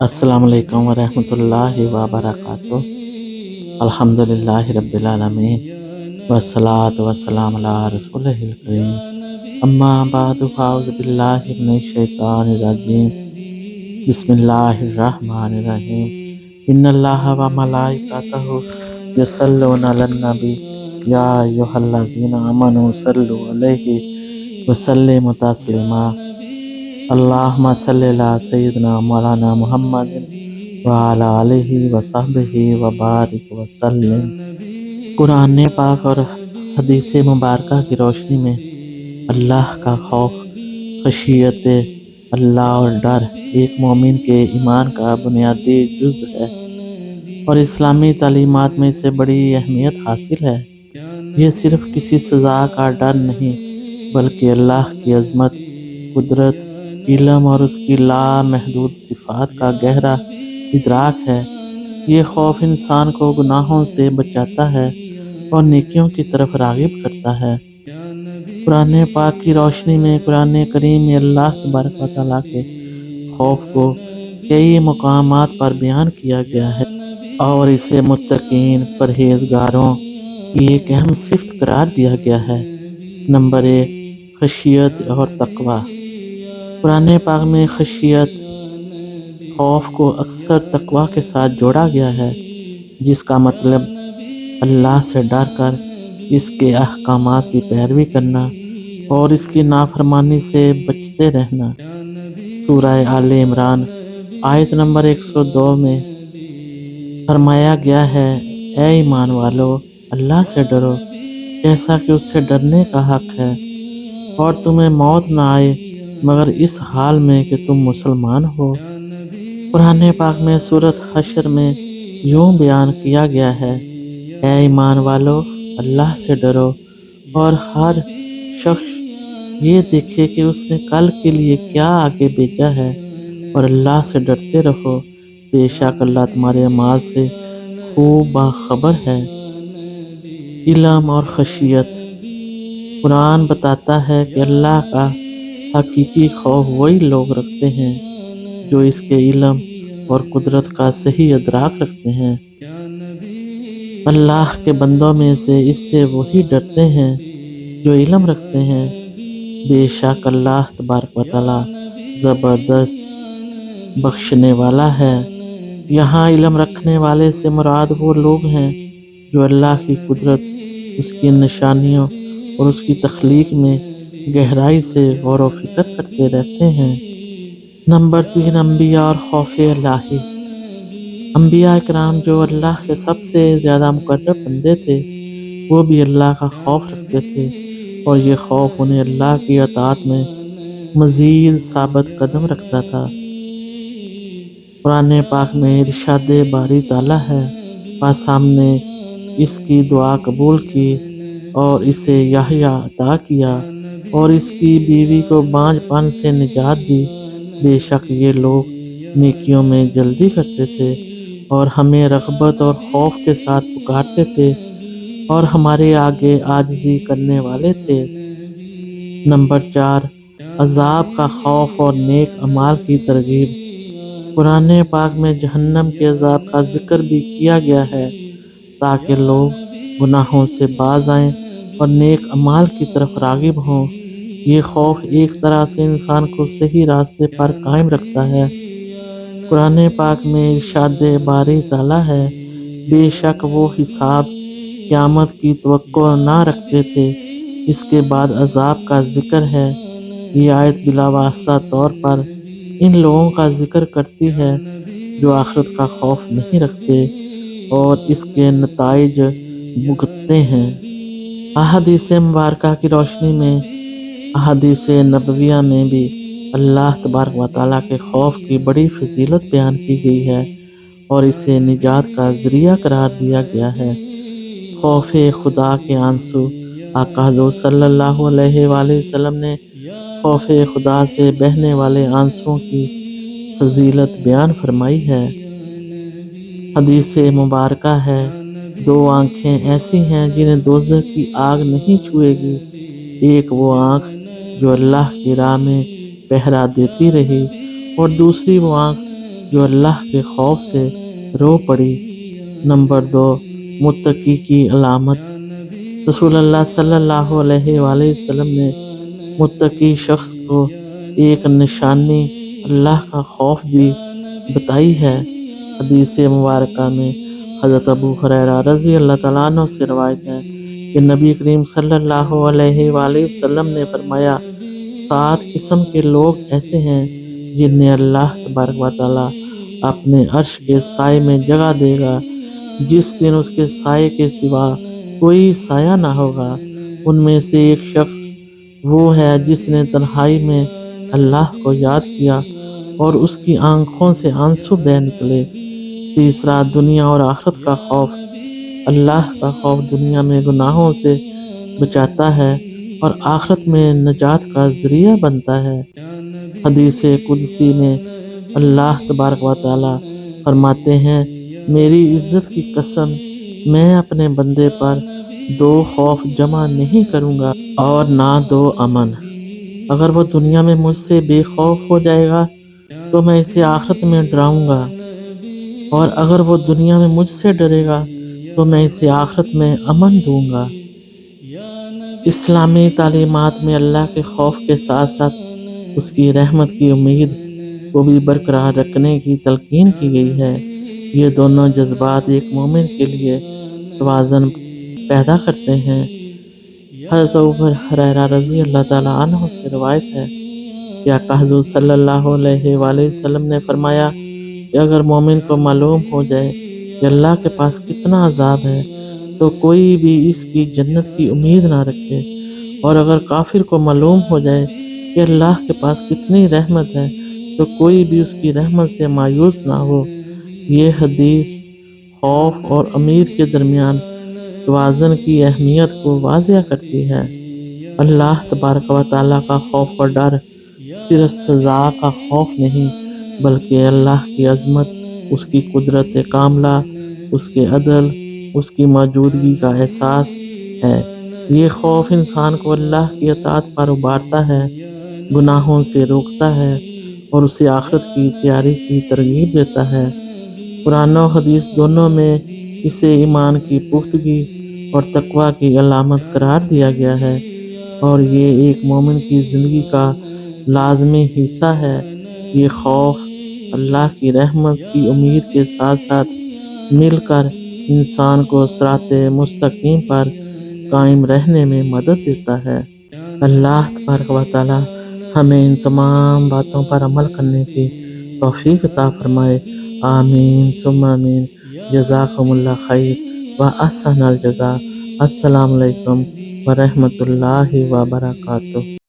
السلام علیکم ورحمۃ اللہ وبرکاتہ۔ الحمدللہ رب العالمین والصلاة والسلام علی رسولہ الکریم، اما بعد فاعوذ باللہ من الشیطان الرجیم، بسم اللہ الرحمن الرحیم۔ ان اللہ وملائکتہ یصلون علی النبی یا ایھا الذین آمنوا صلوا علیہ وسلموا تسلیما۔ اللہم صلی علی سیدنا مولانا محمد وعلی آلہ وصحبہ وبارک وسلم۔ قرآن پاک اور حدیث مبارکہ کی روشنی میں اللہ کا خوف، خشیت اللہ اور ڈر ایک مومن کے ایمان کا بنیادی جز ہے اور اسلامی تعلیمات میں اسے بڑی اہمیت حاصل ہے۔ یہ صرف کسی سزا کا ڈر نہیں بلکہ اللہ کی عظمت، قدرت، علم اور اس کی لامحدود صفات کا گہرا ادراک ہے۔ یہ خوف انسان کو گناہوں سے بچاتا ہے اور نیکیوں کی طرف راغب کرتا ہے۔ قرآن پاک کی روشنی میں قرآن کریم میں اللہ تبارک و تعالیٰ کے خوف کو کئی مقامات پر بیان کیا گیا ہے اور اسے متقین پرہیزگاروں کی ایک اہم صفت قرار دیا گیا ہے۔ نمبر 1، خشیت اور تقوی۔ قرآن پاک میں خشیت، خوف کو اکثر تقوی کے ساتھ جوڑا گیا ہے، جس کا مطلب اللہ سے ڈر کر اس کے احکامات کی پیروی کرنا اور اس کی نافرمانی سے بچتے رہنا۔ سورہ آل عمران آیت نمبر 102 میں فرمایا گیا ہے، اے ایمان والو، اللہ سے ڈرو جیسا کہ اس سے ڈرنے کا حق ہے، اور تمہیں موت نہ آئے مگر اس حال میں کہ تم مسلمان ہو۔ قرآن پاک میں سورۃ حشر میں یوں بیان کیا گیا ہے، اے ایمان والو، اللہ سے ڈرو اور ہر شخص یہ دیکھے کہ اس نے کل کے لیے کیا آگے بھیجا ہے، اور اللہ سے ڈرتے رہو، بے شک اللہ تمہارے اعمال سے خوب باخبر ہے۔ علم اور خشیت۔ قرآن بتاتا ہے کہ اللہ کا حقیقی خوف وہی لوگ رکھتے ہیں جو اس کے علم اور قدرت کا صحیح ادراک رکھتے ہیں۔ اللہ کے بندوں میں سے اس سے وہی ڈرتے ہیں جو علم رکھتے ہیں۔ بے شک اللہ تبارک و تعالیٰ زبردست بخشنے والا ہے۔ یہاں علم رکھنے والے سے مراد وہ لوگ ہیں جو اللہ کی قدرت، اس کی نشانیوں اور اس کی تخلیق میں گہرائی سے غور و فکر کرتے رہتے ہیں۔ نمبر 3، انبیاء اور خوف الہی۔ انبیاء اکرام جو اللہ کے سب سے زیادہ مقرب بندے تھے، وہ بھی اللہ کا خوف رکھتے تھے اور یہ خوف انہیں اللہ کی اطاعت میں مزید ثابت قدم رکھتا تھا۔ قرآن پاک میں ارشاد باری تعالیٰ ہے، پس ہم نے اس کی دعا قبول کی اور اسے یحییٰ عطا کیا اور اس کی بیوی کو بانجھ پن سے نجات دی۔ بے شک یہ لوگ نیکیوں میں جلدی کرتے تھے اور ہمیں رغبت اور خوف کے ساتھ پکارتے تھے اور ہمارے آگے عاجزی کرنے والے تھے۔ نمبر 4، عذاب کا خوف اور نیک اعمال کی ترغیب۔ قرآن پاک میں جہنم کے عذاب کا ذکر بھی کیا گیا ہے تاکہ لوگ گناہوں سے باز آئیں اور نیک اعمال کی طرف راغب ہوں۔ یہ خوف ایک طرح سے انسان کو صحیح راستے پر قائم رکھتا ہے۔ قرآن پاک میں ارشاد باری تعالیٰ ہے، بے شک وہ حساب قیامت کی توقع نہ رکھتے تھے۔ اس کے بعد عذاب کا ذکر ہے۔ یہ آیت بلا واسطہ طور پر ان لوگوں کا ذکر کرتی ہے جو آخرت کا خوف نہیں رکھتے اور اس کے نتائج بھگتتے ہیں۔ احادیث مبارکہ کی روشنی میں احادیث نبویہ میں بھی اللہ تبارک و تعالیٰ کے خوف کی بڑی فضیلت بیان کی گئی ہے اور اسے نجات کا ذریعہ قرار دیا گیا ہے۔ خوف خدا کے آنسو۔ آقا حضور صلی اللہ علیہ وآلہ وسلم نے خوف خدا سے بہنے والے آنسوؤں کی فضیلت بیان فرمائی ہے۔ حدیث مبارکہ ہے، 2 آنکھیں ایسی ہیں جنہیں دوزخ کی آگ نہیں چھوئے گی، ایک وہ آنکھ جو اللہ کی راہ میں پہرا دیتی رہی اور دوسری وہ آنکھ جو اللہ کے خوف سے رو پڑی۔ نمبر 2، متقی کی علامت۔ رسول اللہ صلی اللہ علیہ وآلہ وسلم نے متقی شخص کو ایک نشانی اللہ کا خوف بھی بتائی ہے۔ حدیث مبارکہ میں حضرت ابو ہریرہ رضی اللہ تعالیٰ عنہ سے روایت ہے کہ نبی کریم صلی اللہ علیہ وآلہ وسلم نے فرمایا، 7 قسم کے لوگ ایسے ہیں جنہیں اللہ تبارک و تعالیٰ اپنے عرش کے سائے میں جگہ دے گا، جس دن اس کے سائے کے سوا کوئی سایہ نہ ہوگا۔ ان میں سے ایک شخص وہ ہے جس نے تنہائی میں اللہ کو یاد کیا اور اس کی آنکھوں سے آنسو بہہ نکلے۔ تیسرا، دنیا اور آخرت کا خوف۔ اللہ کا خوف دنیا میں گناہوں سے بچاتا ہے اور آخرت میں نجات کا ذریعہ بنتا ہے۔ حدیث قدسی میں اللہ تبارک و تعالیٰ فرماتے ہیں، میری عزت کی قسم، میں اپنے بندے پر 2 خوف جمع نہیں کروں گا اور نہ 2 امن۔ اگر وہ دنیا میں مجھ سے بے خوف ہو جائے گا تو میں اسے آخرت میں ڈراؤں گا، اور اگر وہ دنیا میں مجھ سے ڈرے گا تو میں اسے آخرت میں امن دوں گا۔ اسلامی تعلیمات میں اللہ کے خوف کے ساتھ ساتھ اس کی رحمت کی امید کو بھی برقرار رکھنے کی تلقین کی گئی ہے۔ یہ دونوں جذبات ایک مومن کے لیے توازن پیدا کرتے ہیں۔ حضرت ابو ہریرہ رضی اللہ تعالیٰ عنہ سے روایت ہے کہ آقا حضور صلی اللہ علیہ وآلہ وسلم نے فرمایا کہ اگر مومن کو معلوم ہو جائے کہ اللہ کے پاس کتنا عذاب ہے تو کوئی بھی اس کی جنت کی امید نہ رکھے، اور اگر کافر کو معلوم ہو جائے کہ اللہ کے پاس کتنی رحمت ہے تو کوئی بھی اس کی رحمت سے مایوس نہ ہو۔ یہ حدیث خوف اور امید کے درمیان توازن کی اہمیت کو واضح کرتی ہے۔ اللہ تبارک و تعالیٰ کا خوف اور ڈر صرف سزا کا خوف نہیں، بلکہ اللہ کی عظمت، اس کی قدرت کاملہ، اس کے عدل، اس کی موجودگی کا احساس ہے۔ یہ خوف انسان کو اللہ کی اطاعت پر ابھارتا ہے، گناہوں سے روکتا ہے اور اسے آخرت کی تیاری کی ترغیب دیتا ہے۔ قرآن و حدیث دونوں میں اسے ایمان کی پختگی اور تقویٰ کی علامت قرار دیا گیا ہے، اور یہ ایک مومن کی زندگی کا لازمی حصہ ہے۔ یہ خوف اللہ کی رحمت کی امید کے ساتھ ساتھ مل کر انسان کو صراط مستقیم پر قائم رہنے میں مدد دیتا ہے۔ اللہ تبارک و تعالیٰ ہمیں ان تمام باتوں پر عمل کرنے کی توفیق عطا فرمائے۔ آمین ثم آمین۔ جزاکم اللہ خیر و احسن الجزاء۔ السلام علیکم ورحمۃ اللہ وبرکاتہ۔